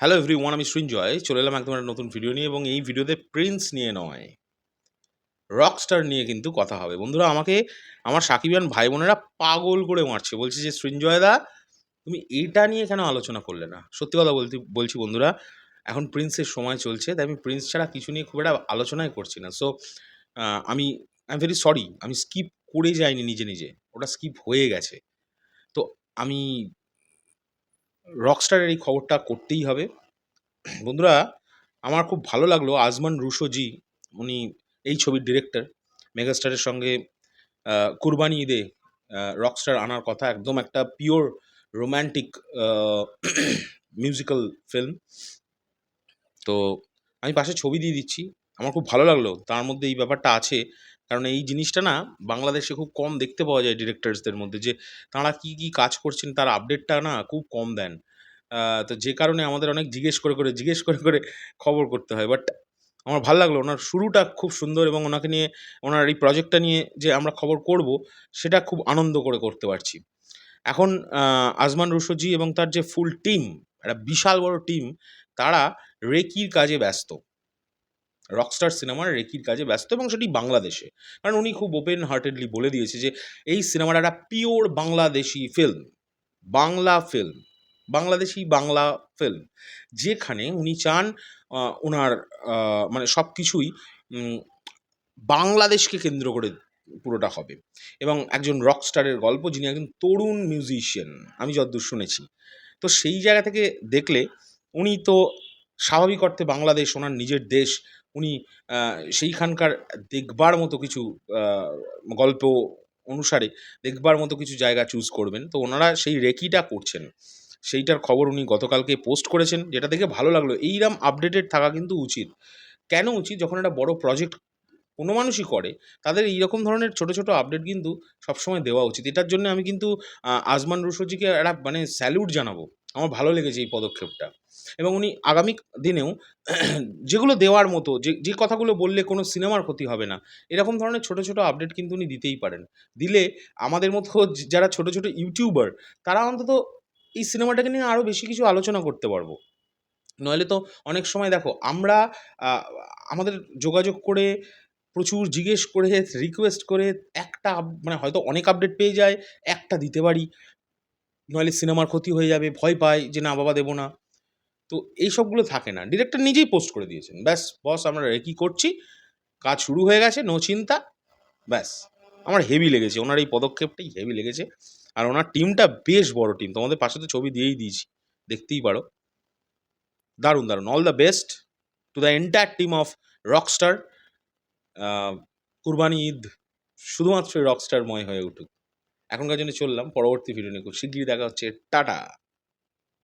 Hello everyone, আমি সৃঞ্জয় চলে এলাম একদম একটা নতুন ভিডিও নিয়ে এবং এই ভিডিওতে প্রিন্স নিয়ে নয়, রকস্টার নিয়ে কিন্তু কথা হবে। বন্ধুরা, আমাকে আমার সাকিবিয়ান ভাই বোনেরা পাগল করে মারছে, বলছে যে সৃঞ্জয়দা তুমি এটা নিয়ে কেন আলোচনা করলে না। সত্যি কথা বলছি বন্ধুরা, এখন প্রিন্সের সময় চলছে, তাই আমি প্রিন্স ছাড়া কিছু নিয়ে খুব একটা আলোচনাই করছি না। সো আমি আই এম ভেরি সরি, আমি স্কিপ করে যাইনি নিজে নিজে, ওটা স্কিপ হয়ে গেছে। তো আমি রকস্টারের এই খবরটা করতেই হবে। বন্ধুরা, আমার খুব ভালো লাগলো আজমান রুশোজি, উনি এই ছবির ডিরেক্টর। মেগাস্টারের সঙ্গে কুরবানি ঈদে রকস্টার আনার কথা, একদম একটা পিওর রোম্যান্টিক মিউজিক্যাল ফিল্ম। তো আমি পাশে ছবি দিয়ে দিচ্ছি, আমার খুব ভালো লাগলো তার মধ্যে এই ব্যাপারটা আছে। কারণ এই জিনিসটা না বাংলাদেশে খুব কম দেখতে পাওয়া যায় ডিরেক্টরসদের মধ্যে, যে তাঁরা কী কী কাজ করছেন তার আপডেটটা না খুব কম দেন। তো যে কারণে আমাদের অনেক জিজ্ঞেস করে খবর করতে হয়। বাট আমার ভাল লাগলো, ওনার শুরুটা খুব সুন্দর এবং ওনাকে নিয়ে, ওনার এই প্রজেক্টটা নিয়ে যে আমরা খবর করব, সেটা খুব আনন্দ করে করতে পারছি। এখন আজমান রুশোজি এবং তার যে ফুল টিম, একটা বিশাল বড় টিম, তারা রেকির কাজে ব্যস্ত। রকস্টার সিনেমার রেকির কাজে ব্যস্ত এবং সেটি বাংলাদেশে। কারণ উনি খুব ওপেন হার্টেডলি বলে দিয়েছে যে এই সিনেমাটা একটা pure Bangladeshi film, Bangla film, Bangladeshi Bangla film. যেখানে উনি চান ওনার মানে সব কিছুই বাংলাদেশকে কেন্দ্র করে পুরোটা হবে এবং একজন রকস্টারের গল্প, যিনি একজন তরুণ মিউজিশিয়ান আমি যতদূর শুনেছি। তো সেই জায়গা থেকে দেখলে উনি তো স্বাভাবিক অর্থে বাংলাদেশ ওনার নিজের দেশ, উনি সেইখানকার দেখবার মতো কিছু গল্প অনুসারে দেখবার মতো কিছু জায়গা চুজ করবেন। তো ওনারা সেই রেকিটা করছেন, সেইটার খবর উনি গতকালকে পোস্ট করেছেন, যেটা দেখে ভালো লাগলো। এইরকম আপডেটেড থাকা কিন্তু উচিত। কেন উচিত? যখন একটা বড় প্রজেক্ট কোনো মানুষই করে, তাদের এইরকম ধরনের ছোট, ছোট আপডেট কিন্তু সবসময় দেওয়া উচিত। এটার জন্য আমি কিন্তু আজমান রুশোজিকে একটা মানে স্যালুট জানাবো। আমার ভালো লেগেছে এই পদক্ষেপটা এবং উনি আগামী দিনেও যেগুলো দেওয়ার মতো, যে কথাগুলো বললে কোনো সিনেমার ক্ষতি হবে না, এরকম ধরনের ছোট, ছোট আপডেট কিন্তু উনি দিতেই পারেন। দিলে আমাদের মতো যারা ছোট, ছোট ইউটিউবার, তারা অন্তত এই সিনেমাটাকে নিয়ে আরও বেশি কিছু আলোচনা করতে পারবো। নইলে তো অনেক সময় দেখো আমরা আ আমাদের যোগাযোগ করে, প্রচুর জিজ্ঞেস করে, রিকোয়েস্ট করে একটা মানে হয়তো অনেক আপডেট পেয়ে যায়, একটা দিতে পারি। নইলে সিনেমার ক্ষতি হয়ে যাবে, ভয় পায় যে না বাবা দেবো না। তো এইসবগুলো থাকে না। ডিরেক্টর নিজেই পোস্ট করে দিয়েছেন, ব্যাস বস আমরা রেকি করছি, কাজ শুরু হয়ে গেছে, নো চিন্তা, ব্যাস। আমার হেভি লেগেছে, ওনার এই পদক্ষেপটাই হেভি লেগেছে। আর ওনার টিমটা বেশ বড় টিম, তোমাদের পাশে তো ছবি দিয়েই দিয়েছি, দেখতেই পারো। দারুণ, দারুণ। All the best to the entire team of rockstar. আ কুরবানি ঈদ শুধুমাত্র রকস্টারময় হয়ে উঠুক। এখনকার জন্য চললাম। পরবর্তী ভিডিও নিয়ে খুব শিগগিরই দেখা হচ্ছে। টাটা।